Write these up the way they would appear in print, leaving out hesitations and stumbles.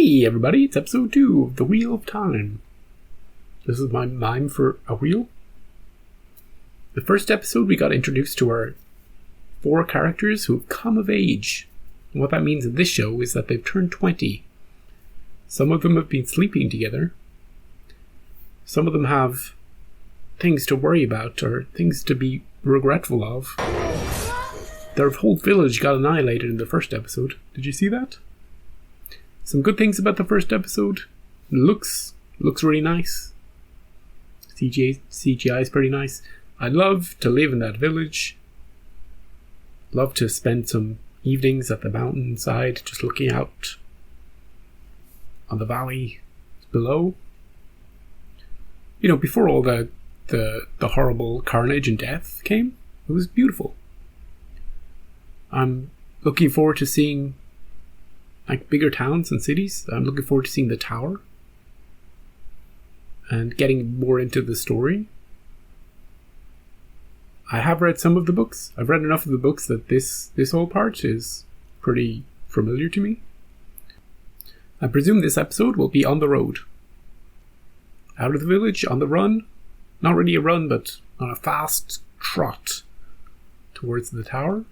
Hey everybody, it's episode 2 of The Wheel of Time. This is my mime for a wheel. The first episode we got introduced to our 4 characters who have come of age. And what that means in this show is that they've turned 20. Some of them have been sleeping together. Some of them have things to worry about or things to be regretful of. Their whole village got annihilated in the first episode. Did you see that? Some good things about the first episode. Looks really nice. CGI is pretty nice. I'd love to live in that village. Love to spend some evenings at the mountainside just looking out on the valley below. You know, before all the horrible carnage and death came, it was beautiful. I'm looking forward to seeing like bigger towns and cities. I'm looking forward to seeing the tower and getting more into the story. I have read some of the books. I've read enough of the books that this whole part is pretty familiar to me. I presume this episode will be on the road. Out of the village, on the run. Not really a run, but on a fast trot towards the tower,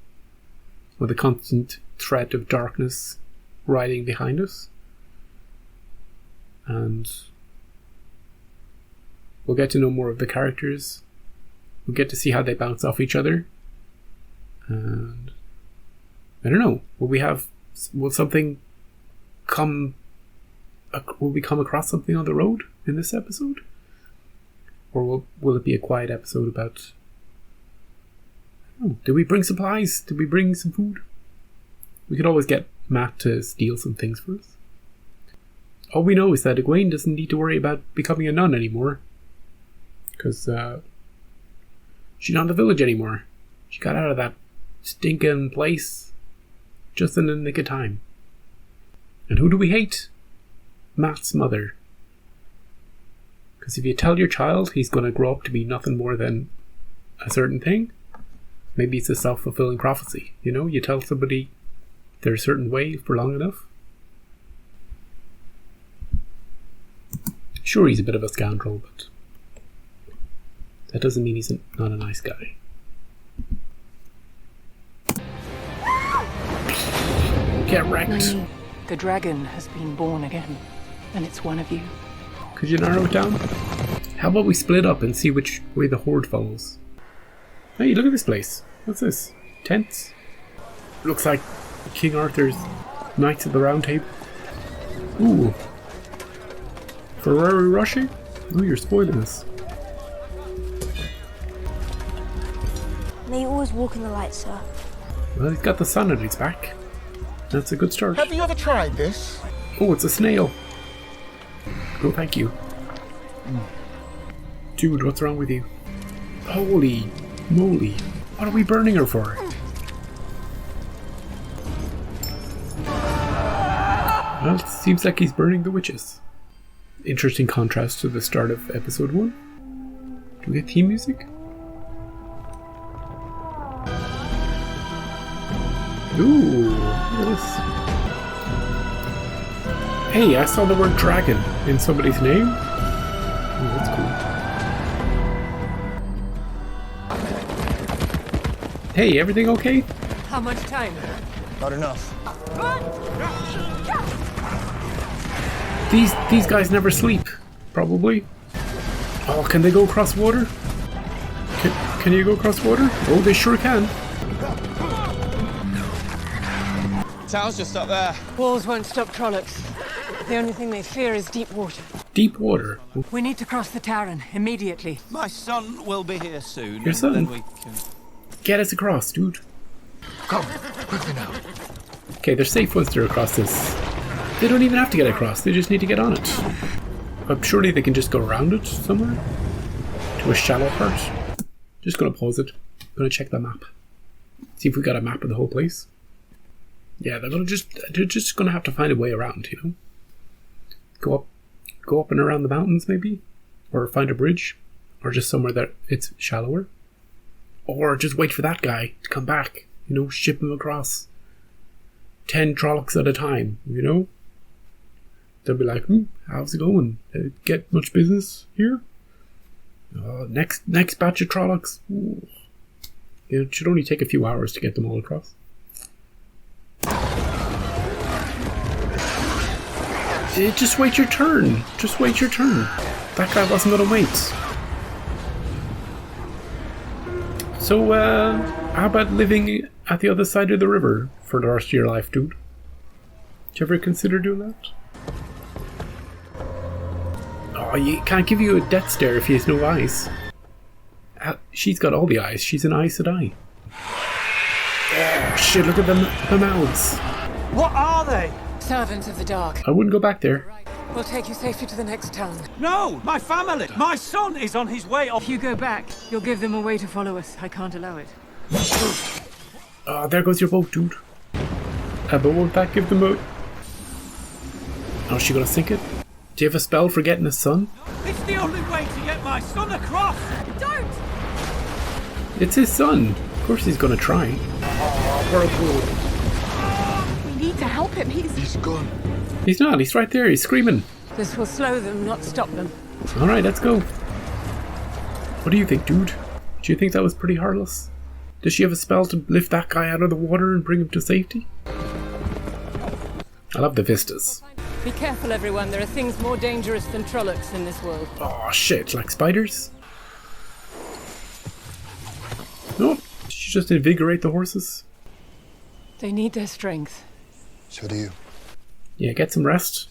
with a constant threat of darkness riding behind us. And we'll get to know more of the characters. We'll get to see how they bounce off each other. And I don't know, will we come across something on the road in this episode? Or will it be a quiet episode about, I don't know, did we bring supplies? Did we bring some food? We could always get Matt to steal some things for us. All we know is that Egwene doesn't need to worry about becoming a nun anymore, because she's not in the village anymore. She got out of that stinking place just in the nick of time. And who do we hate? Matt's mother. Because if you tell your child he's going to grow up to be nothing more than a certain thing, maybe it's a self-fulfilling prophecy. You know, you tell somebody they're a certain way for long enough. Sure, he's a bit of a scoundrel, but that doesn't mean he's not a nice guy. Get wrecked. The dragon has been born again, and it's one of you. Could you narrow it down? How about we split up and see which way the horde follows? Hey, look at this place. What's this? Tents? Looks like King Arthur's Knights of the Round Table. Ooh. Ferrari Rocher? Oh, you're spoiling us. May you always walk in the light, sir. Well, he's got the sun at his back. That's a good start. Have you ever tried this? Oh, it's a snail. Oh, thank you. Dude, what's wrong with you? Holy moly. What are we burning her for? Well, it seems like he's burning the witches. Interesting contrast to the start of episode 1. Do we get theme music? Ooh, look at this. Hey, I saw the word dragon in somebody's name. Oh, that's cool. Hey, everything okay? How much time? Not enough. These guys never sleep, probably. Oh, can they go across water? Can you go across water? Oh, they sure can. Tower's just up there. Walls won't stop Trollocs. The only thing they fear is deep water. Deep water? We need to cross the Taryn immediately. My son will be here soon. Your son? Then we can... Get us across, dude. Come, quickly now. Okay, they're safe once they're across this. They don't even have to get across, they just need to get on it. But surely they can just go around it somewhere? To a shallow part? Just gonna pause it. Gonna check the map. See if we got a map of the whole place. Yeah, they're just gonna have to find a way around, you know? Go up and around the mountains maybe? Or find a bridge? Or just somewhere that it's shallower? Or just wait for that guy to come back, you know, ship him across. 10 Trollocs at a time, you know? They'll be like, how's it going? Get much business here? Next batch of Trollocs. Ooh. It should only take a few hours to get them all across. Just wait your turn. Just wait your turn. That guy wasn't gonna wait. So, how about living at the other side of the river for the rest of your life, dude? Did you ever consider doing that? Oh, you can't give you a death stare if he has no eyes. She's got all the eyes. She's an Aes Sedai. Oh, shit, look at the mouths. What are they? Servants of the dark. I wouldn't go back there. We'll take you safely to the next town. No, my family. My son is on his way off. If you go back, you'll give them a way to follow us. I can't allow it. Oh, there goes your boat, dude. But won't that give them a... Oh, is she gonna sink it? Do you have a spell for getting a son? It's the only way to get my son across. Don't! It's his son. Of course he's gonna try. Oh, whirlpool. We need to help him. He's gone. He's not. He's right there. He's screaming. This will slow them, not stop them. Alright, let's go. What do you think, dude? Do you think that was pretty heartless? Does she have a spell to lift that guy out of the water and bring him to safety? I love the vistas. Be careful, everyone. There are things more dangerous than Trollocs in this world. Oh shit, like spiders? No, did she just invigorate the horses? They need their strength. So do you. Yeah, get some rest.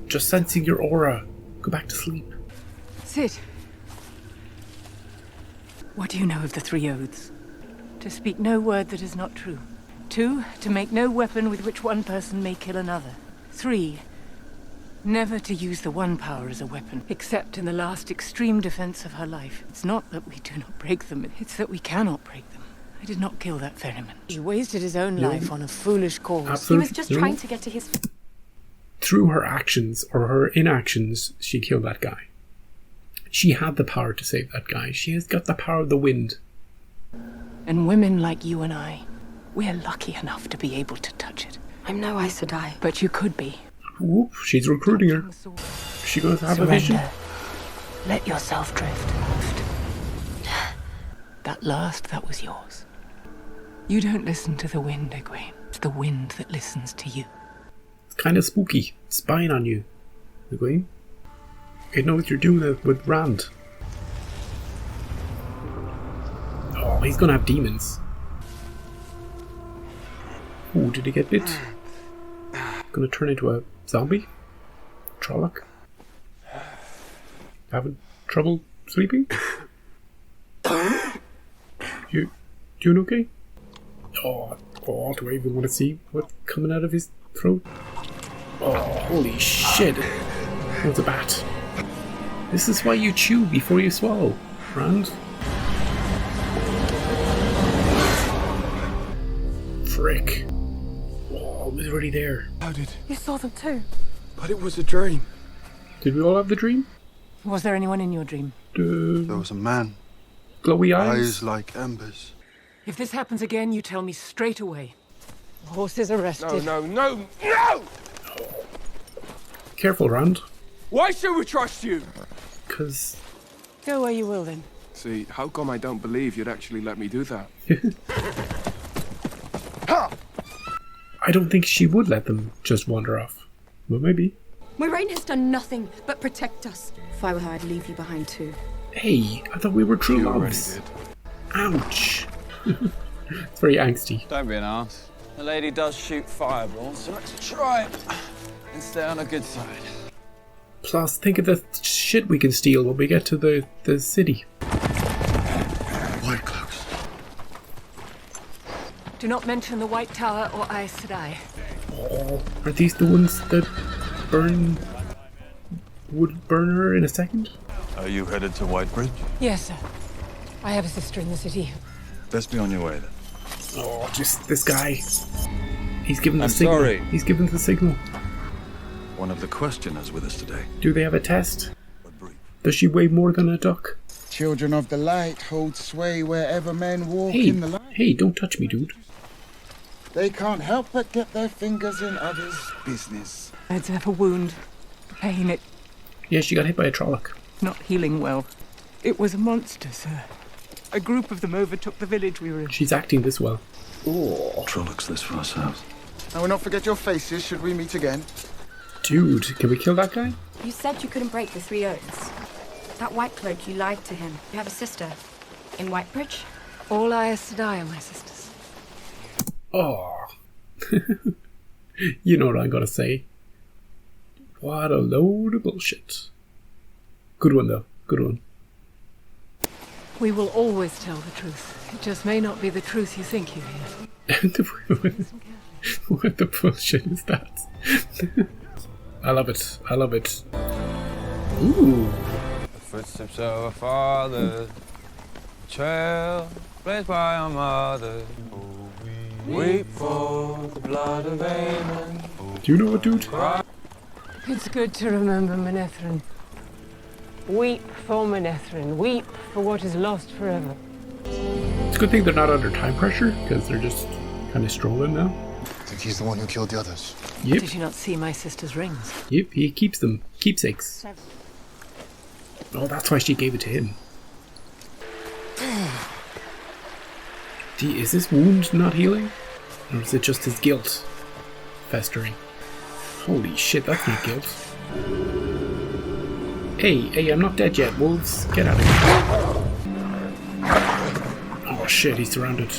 Just sensing your aura. Go back to sleep. Sit. What do you know of the three oaths? To speak no word that is not true. 2, to make no weapon with which one person may kill another. 3, never to use the one power as a weapon, except in the last extreme defense of her life. It's not that we do not break them, it's that we cannot break them. I did not kill that ferryman. He wasted his own life on a foolish cause. Absolutely. He was just trying to get to his... Through her actions or her inactions, she killed that guy. She had the power to save that guy. She has got the power of the wind. And women like you and I, we're lucky enough to be able to touch it. I'm no Aes Sedai. But you could be. Whoop, she's recruiting her. Is she going to have a vision? Surrender. Let yourself drift. That last, that was yours. You don't listen to the wind, Egwene. It's the wind that listens to you. It's kind of spooky. Spying on you, Egwene. You know what you're doing with Rand. Oh, he's gonna have demons. Ooh, did he get bit? Gonna turn into a zombie? Trolloc? Having trouble sleeping? You doing okay? Oh, do I even want to see what's coming out of his throat? Oh, holy shit. That's a bat. This is why you chew before you swallow, Rand. Frick. Oh, it was already there. How did? You saw them too. But it was a dream. Did we all have the dream? Was there anyone in your dream? There was a man. Glowy eyes? Eyes like embers. If this happens again, you tell me straight away. The horse is arrested. No! Careful, Rand. Why should we trust you? Because... Go where you will, then. See, how come I don't believe you'd actually let me do that? I don't think she would let them just wander off. Well, maybe. Moiraine has done nothing but protect us. If I were her, I'd leave you behind too. Hey, I thought we were true You already loves. did. Ouch. It's very angsty. Don't be an arse. The lady does shoot fireballs, so let's try it and stay on a good side. Plus, think of the shit we can steal when we get to the city. White cloaks. Do not mention the White Tower or Aes Sedai. Oh, are these the ones that would burn her in a second? Are you headed to Whitebridge? Yes, sir. I have a sister in the city. Best be on your way then. Oh, just this guy. He's given the I'm signal. sorry. He's given the signal. One of the questioners with us today. Do they have a test? But brief. Does she weigh more than a duck? Children of the light hold sway wherever men walk Hey, in the light. hey, don't touch me, dude. They can't help but get their fingers in others' business. I'd have a wound. Pain, it Yeah, she got hit by a Trolloc. not healing well. It was a monster, sir. A group of them overtook the village we were in. She's acting this well. Trollocs this far south. I will not forget your faces should we meet again. Dude, can we kill that guy? You said you couldn't break the 3 oaths. That White Cloak, you lied to him. You have a sister. In Whitebridge? All Aes Sedai are my sisters. Oh. You know what I'm gonna say. What a load of bullshit. Good one, though. Good one. We will always tell the truth. It just may not be the truth you think you hear. What the bullshit is that? I love it. I love it. Ooh. The footsteps of our fathers, trail blazed by our mothers. Weep for the blood of Aemon. Do you know what, dude? It's good to remember Manetheren. Weep for Manetheren. Weep for what is lost forever. It's a good thing they're not under time pressure, because they're just kind of strolling now. I think he's the one who killed the others. Yep, Did you not see my sister's rings? yep, he keeps them. Keepsakes. Oh, that's why she gave it to him. Is this wound not healing? Or is it just his guilt festering? Holy shit, that's not guilt. Hey, I'm not dead yet, wolves. Get out of here. Oh shit, he's surrounded.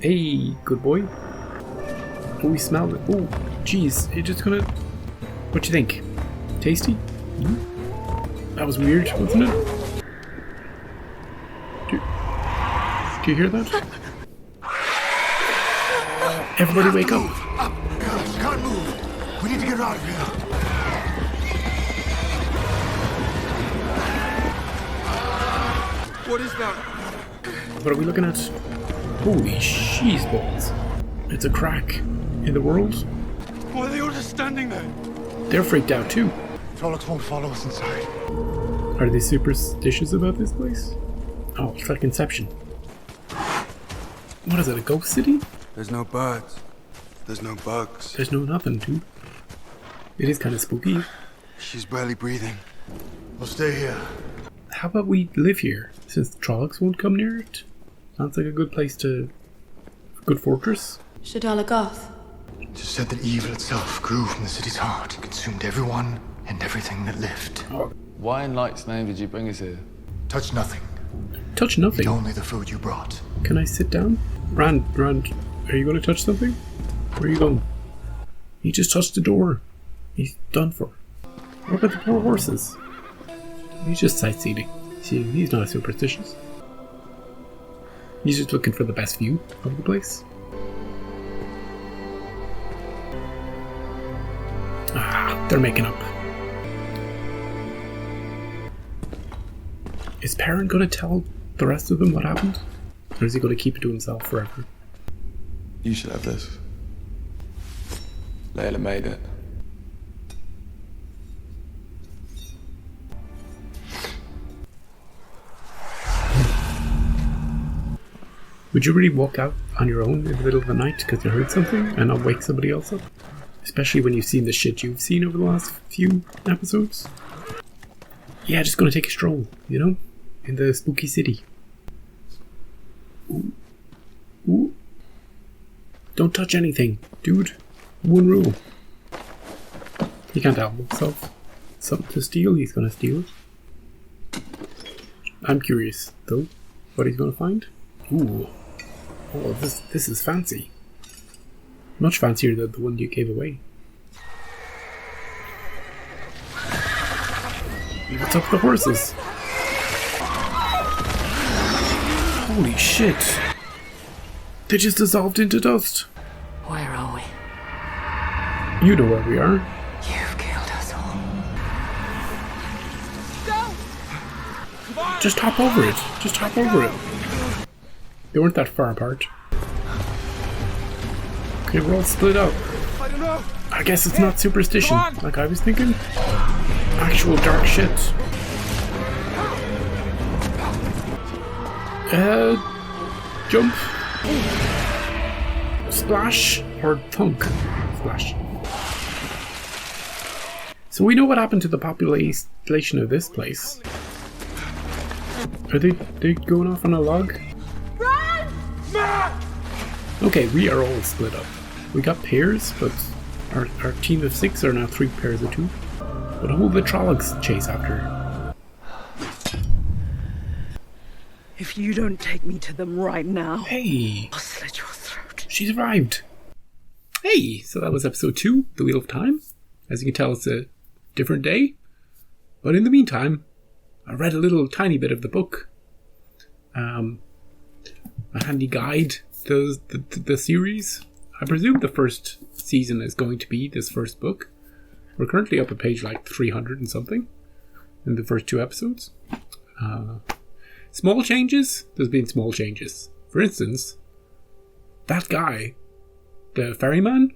Hey, good boy. Oh, we smelled it. Oh, jeez, you're just gonna... What you think? Tasty? That was weird, wasn't it? Do you hear that? Everybody wake up. Guys, can't move. We need to get out of here. What is that? What are we looking at? Holy sheesh balls. It's a crack in the world. Why are they all just standing there? They're freaked out too. Trollocs won't follow us inside. Are they superstitious about this place? Oh, it's like Inception. What is it, a ghost city? There's no birds. There's no bugs. There's no nothing, dude. It is kind of spooky. She's barely breathing. We'll stay here. How about we live here, since the Trollocs won't come near it? Sounds like a good place to... good fortress. Shadala Goth. It is said that evil itself grew from the city's heart and consumed everyone and everything that lived. Oh, Why in Light's name did you bring us here? Touch nothing. touch Eat nothing. only the food you brought. Can I sit down? Rand, are you going to touch something? Where are you going? He just touched the door. He's done for. What about the poor horses? He's just sightseeing. See, he's not superstitious. He's just looking for the best view of the place. Ah, they're making up. Is Perrin going to tell the rest of them what happened? Or is he going to keep it to himself forever? You should have this. Layla made it. Would you really walk out on your own in the middle of the night because you heard something and not wake somebody else up? Especially when you've seen the shit you've seen over the last few episodes? Yeah, just gonna take a stroll, you know? In the spooky city. Ooh. Ooh. Don't touch anything, dude. One rule. He can't help himself. Something to steal, he's gonna steal it. I'm curious, though, what he's gonna find. Ooh. Oh, this is fancy. Much fancier than the one you gave away. What's up with the horses? Holy shit. They just dissolved into dust. Where are we? You know where we are. You've killed us all. Just hop over it. Just hop over it. They weren't that far apart. Okay, we're all split up. I don't know. I guess it's not superstition, like I was thinking. Actual dark shit. Jump. Splash or thunk. Splash. So we know what happened to the population of this place. Are they going off on a log? Run! Okay, we are all split up. We got pairs, but our team of 6 are now 3 pairs of 2. But all the Trollocs chase after her. If you don't take me to them right now, Hey! I'll slit your throat. She's arrived. Hey! So that was episode 2, The Wheel of Time. As you can tell, it's a different day. But in the meantime, I read a little tiny bit of the book. A handy guide to the series. I presume the first season is going to be this first book. We're currently up at page like 300 and something in the first 2 episodes. Small changes? There's been small changes. For instance, that guy, the ferryman,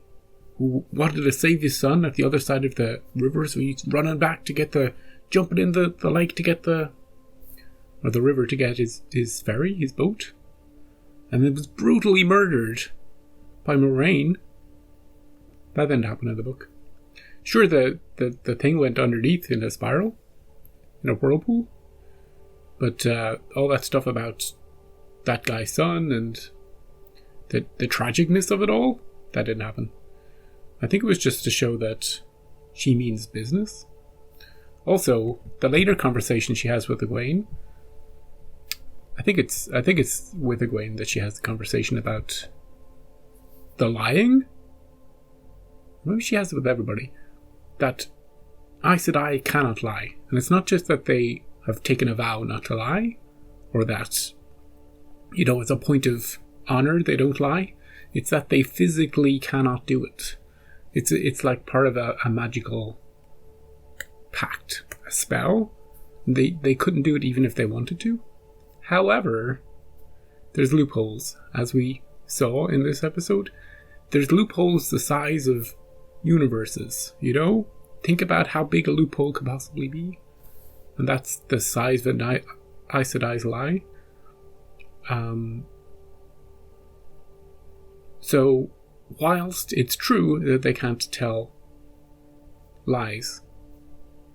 who wanted to save his son at the other side of the river, so he's running back to jumping in the lake to get the river to get his ferry, his boat. And then was brutally murdered by Moraine. That didn't happen in the book. Sure, the thing went underneath in a spiral, in a whirlpool. But all that stuff about that guy's son and the tragicness of it all, that didn't happen. I think it was just to show that she means business. Also, the later conversation she has with Egwene, I think it's with Egwene that she has the conversation about the lying. Maybe she has it with everybody. That Aes Sedai cannot lie. And it's not just that they have taken a vow not to lie, or that, as a point of honor they don't lie. It's that they physically cannot do it. It's like part of a magical pact, a spell. They couldn't do it even if they wanted to. However, there's loopholes, as we saw in this episode. There's loopholes the size of universes, Think about how big a loophole could possibly be. And that's the size of an Aes Sedai's lie. So, whilst it's true that they can't tell lies,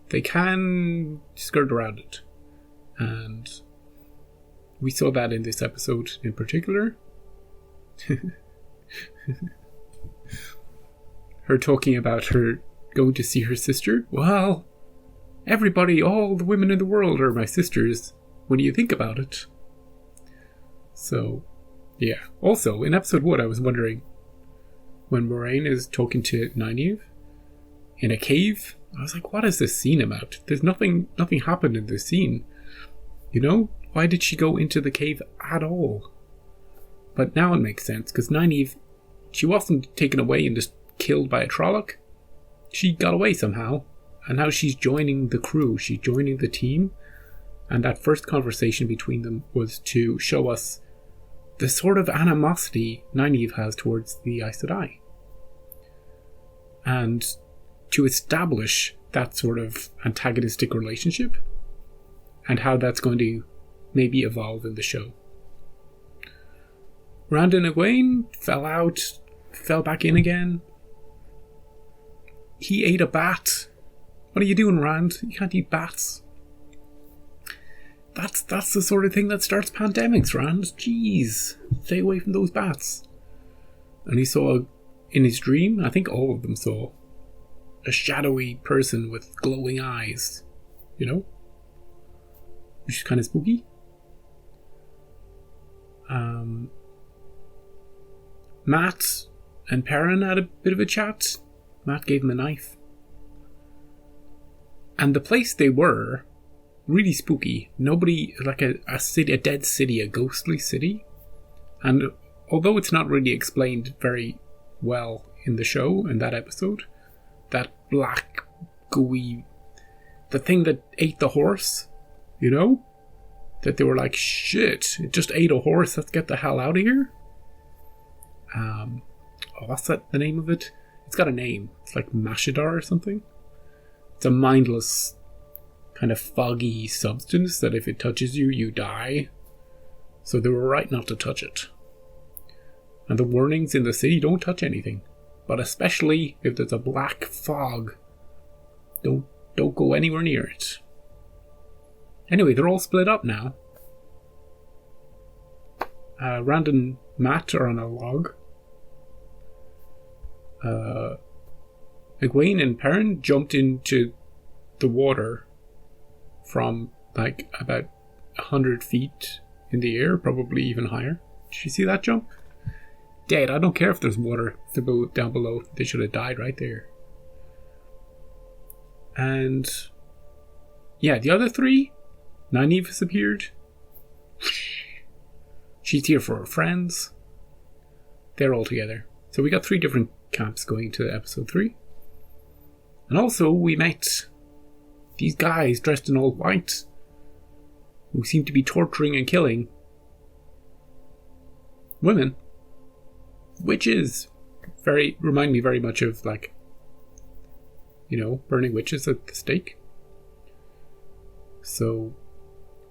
they can skirt around it. And we saw that in this episode in particular. Her talking about her going to see her sister. Well, everybody, all the women in the world are my sisters when you think about it. So, yeah. Also, in episode 1, I was wondering, when Moraine is talking to Nynaeve in a cave, I was like, what is this scene about? There's nothing happened in this scene. Why did she go into the cave at all? But now it makes sense, because Nynaeve, she wasn't taken away and just killed by a Trolloc. She got away somehow, and now she's joining the crew, she's joining the team, and that first conversation between them was to show us the sort of animosity Nynaeve has towards the Aes Sedai, and to establish that sort of antagonistic relationship, and how that's going to maybe evolve in the show. Rand and Egwene fell out, fell back in again. He ate a bat. What are you doing, Rand? You can't eat bats. That's the sort of thing that starts pandemics, Rand. Jeez. Stay away from those bats. And he saw, in his dream, I think all of them saw, a shadowy person with glowing eyes. Which is kind of spooky. Matt and Perrin had a bit of a chat. Matt gave him a knife. And the place they were, really spooky. Nobody, like a city, a dead city, a ghostly city. And although it's not really explained very well in the show, in that episode, that black, gooey, the thing that ate the horse, that they were like, shit, it just ate a horse, let's get the hell out of here. What's the name of it? It's got a name. It's like Mashadar or something. It's a mindless kind of foggy substance that if it touches you, you die. So they were right not to touch it. And the warnings in the city, don't touch anything. But especially if there's a black fog, don't go anywhere near it. Anyway, they're all split up now. Rand and Matt are on a log. Egwene and Perrin jumped into the water from like about 100 feet in the air, probably even higher. Did you see that jump? Dead. I don't care if there's water down below. They should have died right there. And yeah, the other three, Nynaeve has appeared. She's here for her friends. They're all together. So we got 3 different camps going to episode 3. And also we met these guys dressed in all white who seem to be torturing and killing women. Witches. Remind me very much of, like, you know, burning witches at the stake. So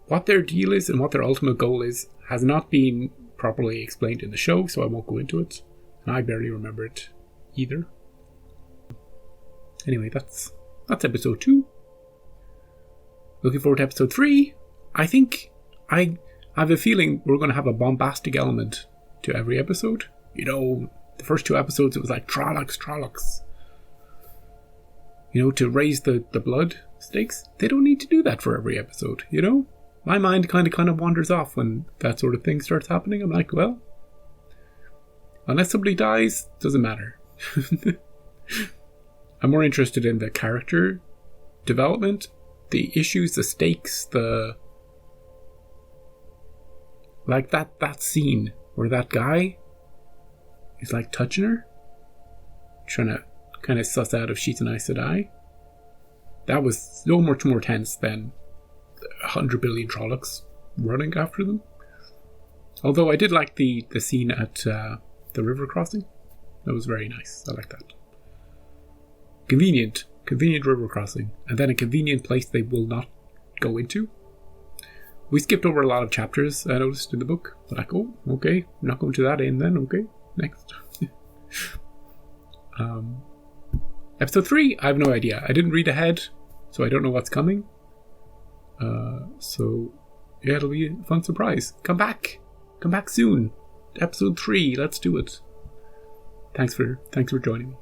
what their deal is and what their ultimate goal is has not been properly explained in the show, so I won't go into it. And I barely remember it either. Anyway, that's episode 2. Looking forward to episode 3. I think I have a feeling we're going to have a bombastic element to every episode. You know, the first 2 episodes it was like Trollocs. You know, to raise the blood stakes. They don't need to do that for every episode, you know? My mind kind of wanders off when that sort of thing starts happening. I'm like, well, unless somebody dies, doesn't matter. I'm more interested in the character development, the issues, the stakes, like that scene where that guy is like touching her, trying to kind of suss out if she's an Aes Sedai. That was so much more tense than 100 billion Trollocs running after them. Although I did like the scene at the river crossing. That was very nice. I like that. Convenient river crossing, and then a convenient place they will not go into. We skipped over a lot of chapters I noticed in the book. But like, oh, okay, we're not going to that end then. Okay, next. Episode 3, I have no idea. I didn't read ahead, so I don't know what's coming. So yeah, it'll be a fun surprise. Come back soon. Episode 3, let's do it. Thanks for joining me.